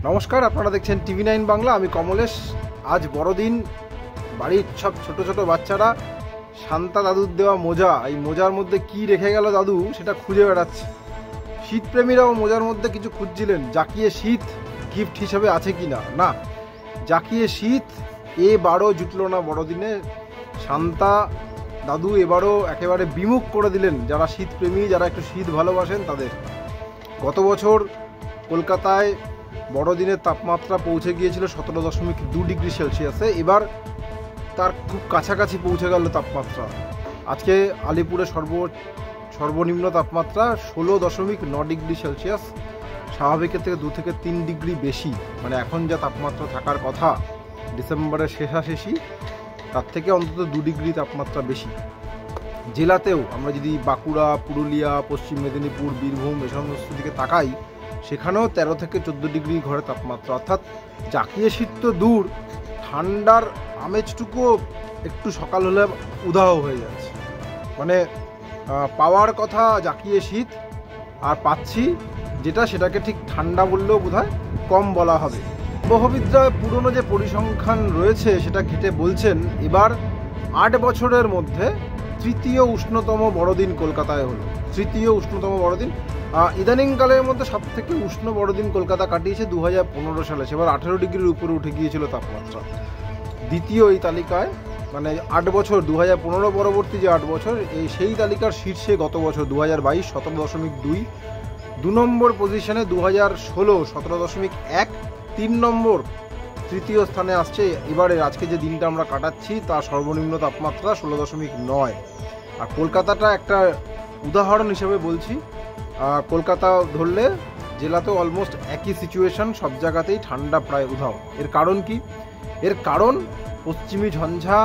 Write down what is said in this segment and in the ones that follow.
নমস্কার, আপনারা দেখছেন TV9 বাংলা। আমি কমলেশ। আজ বড়দিন। বাড়ির সব ছোট ছোট বাচ্চারা শান্তা দাদুর দেওয়া মোজা, এই মোজার মধ্যে কি রেখে গেল দাদু সেটা খুঁজে বেড়াচ্ছে। শীতপ্রেমীরাও মোজার মধ্যে কিছু খুঁজছিলেন, জাকিয়ে শীত গিফট হিসেবে আছে কিনা। না, জাকিয়ে শীত এবারও জুটলো না বড়দিনে। শান্তা দাদু এবারও একেবারে বিমুখ করে দিলেন যারা শীতপ্রেমী, যারা একটু শীত ভালোবাসেন তাদের। গত বছর কলকাতায় বড়দিনের তাপমাত্রা পৌঁছে গিয়েছিল 17.2 ডিগ্রি সেলসিয়াসে। এবার তার খুব কাছাকাছি পৌঁছে গেল তাপমাত্রা। আজকে আলিপুরে সর্বনিম্ন তাপমাত্রা 16.9 ডিগ্রি সেলসিয়াস, স্বাভাবিকের থেকে 2 থেকে 3 ডিগ্রি বেশি। মানে এখন যা তাপমাত্রা থাকার কথা ডিসেম্বরের শেষাশেষি, তার থেকে অন্তত 2 ডিগ্রি তাপমাত্রা বেশি। জেলাতেও আমরা যদি বাঁকুড়া, পুরুলিয়া, পশ্চিম মেদিনীপুর, বীরভূম এ সমস্ত দিকে তাকাই, সেখানেও 13 থেকে 14 ডিগ্রি ঘরে তাপমাত্রা। অর্থাৎ জাকিয়ে শীত তো দূর, ঠান্ডার আমেজটুকুও একটু সকাল হলে উধাও হয়ে যাচ্ছে। মানে পাওয়ার কথা জাকিয়ে শীত, আর পাচ্ছি যেটা সেটাকে ঠিক ঠান্ডা বললেও বোধহয় কম বলা হবে। আবহবিদরা পুরনো যে পরিসংখ্যান রয়েছে সেটা ঘেটে বলছেন এবার 8 বছরের মধ্যে তৃতীয় উষ্ণতম বড়দিন কলকাতায় হলো। তৃতীয় উষ্ণতম বড়দিন। ইদানিংকালের মধ্যে সব থেকে উষ্ণ বড়দিন কলকাতা কাটিয়েছে 2015 সালে, সেবার 18 ডিগ্রির উপরে উঠে গিয়েছিল তাপমাত্রা। দ্বিতীয় এই তালিকায়, মানে 8 বছর 2015 পরবর্তী যে 8 বছর, সেই তালিকার শীর্ষে গত বছর 2022 17.2, 2 নম্বর পজিশনে 2016 17.1, 3 নম্বর তৃতীয় স্থানে আসছে এবারে আজকে যে দিনটা আমরা কাটাচ্ছি তার সর্বনিম্ন তাপমাত্রা 16.9। আর কলকাতাটা একটা উদাহরণ হিসেবে বলছি। কলকাতা ধরলে জেলাতেও অলমোস্ট একই সিচুয়েশন, সব জায়গাতেই ঠান্ডা প্রায় উধাও। এর কারণ কি? এর কারণ পশ্চিমী ঝঞ্ঝা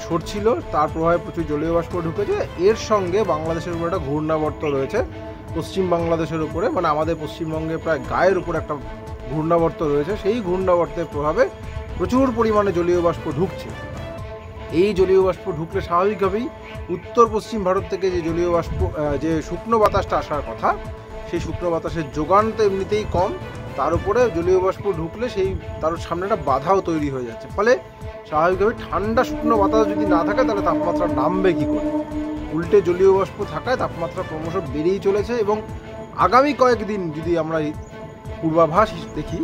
সরছিল, তার প্রভাবে প্রচুর জলীয় বাষ্প ঢুকেছে। এর সঙ্গে বাংলাদেশের উপরে একটা ঘূর্ণাবর্ত রয়েছে, পশ্চিম বাংলাদেশের উপরে, মানে আমাদের পশ্চিমবঙ্গে প্রায় গায়ের উপরে একটা ঘূর্ণাবর্ত রয়েছে। সেই ঘূর্ণাবর্তের প্রভাবে প্রচুর পরিমাণে জলীয় বাষ্প ঢুকছে। এই জলীয় বাষ্প ঢুকলে স্বাভাবিকভাবেই উত্তর পশ্চিম ভারত থেকে যে জলীয় বাষ্প, যে শুকনো বাতাসটা আসার কথা, সেই শুকনো বাতাসের যোগান তো এমনিতেই কম, তার উপরে জলীয় বাষ্প ঢুকলে তার সামনে একটা বাধাও তৈরি হয়ে যাচ্ছে। ফলে স্বাভাবিকভাবেই ঠান্ডা শুকনো বাতাস যদি না থাকে তাহলে তাপমাত্রা নামবে কী করে? উল্টে জলীয় বাষ্প থাকায় তাপমাত্রা ক্রমশ বেড়েই চলেছে। এবং আগামী কয়েকদিন যদি আমরা পূর্বাভাস দেখি,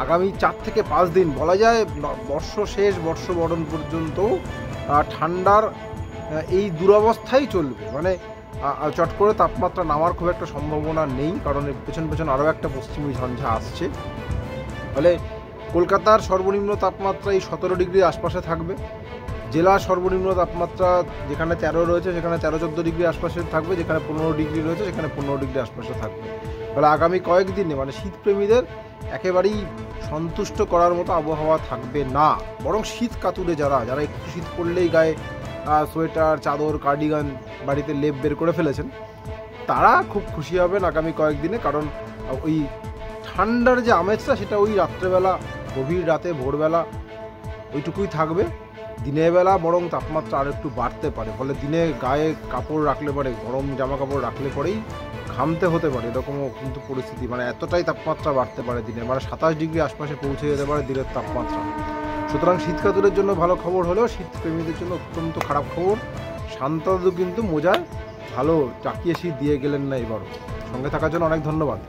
আগামী 4 থেকে 5 দিন বলা যায় বর্ষ শেষ, বর্ষবরণ পর্যন্ত ঠান্ডার এই দুরবস্থাই চলবে। মানে চট করে তাপমাত্রা নামার খুব একটা সম্ভাবনা নেই, কারণ পেছন আরও একটা পশ্চিমী ঝঞ্ঝা আসছে। ফলে কলকাতার সর্বনিম্ন তাপমাত্রা এই 17 ডিগ্রির আশপাশে থাকবে। জেলার সর্বনিম্ন তাপমাত্রা যেখানে 13 রয়েছে সেখানে 13-14 ডিগ্রি আশপাশে থাকবে, যেখানে 15 ডিগ্রি রয়েছে সেখানে 15 ডিগ্রি আশপাশে থাকবে। ফলে আগামী কয়েকদিনে মানে শীতপ্রেমীদের একেবারেই সন্তুষ্ট করার মতো আবহাওয়া থাকবে না। বরং শীত কাতুরে যারা একটু শীত পড়লেই গায়ে সোয়েটার, চাদর, কার্ডিগান বাড়িতে লেপ বের করে ফেলেছেন, তারা খুব খুশি হবেন আগামী কয়েকদিনে। কারণ ওই ঠান্ডার যে আমেজটা সেটা ওই রাত্রেবেলা, গভীর রাতে, ভোরবেলা ওইটুকুই থাকবে। দিনের বেলা বরং তাপমাত্রা আর একটু বাড়তে পারে। ফলে দিনে গায়ে কাপড় রাখলে পরে, গরম জামা কাপড় রাখলে পরেই ঘামতে হতে পারে, এরকমও কিন্তু পরিস্থিতি। মানে এতটাই তাপমাত্রা বাড়তে পারে দিনে, মানে 27 ডিগ্রি আশপাশে পৌঁছে যেতে পারে দিনের তাপমাত্রা। সুতরাং শীতকাতুরের জন্য ভালো খবর হলেও শীতপ্রেমীদের জন্য অত্যন্ত খারাপ খবর। শান্তা দাদু কিন্তু মোজায় ভালো জাকিয়ে শীত দিয়ে গেলেন না এবারও। সঙ্গে থাকার জন্য অনেক ধন্যবাদ।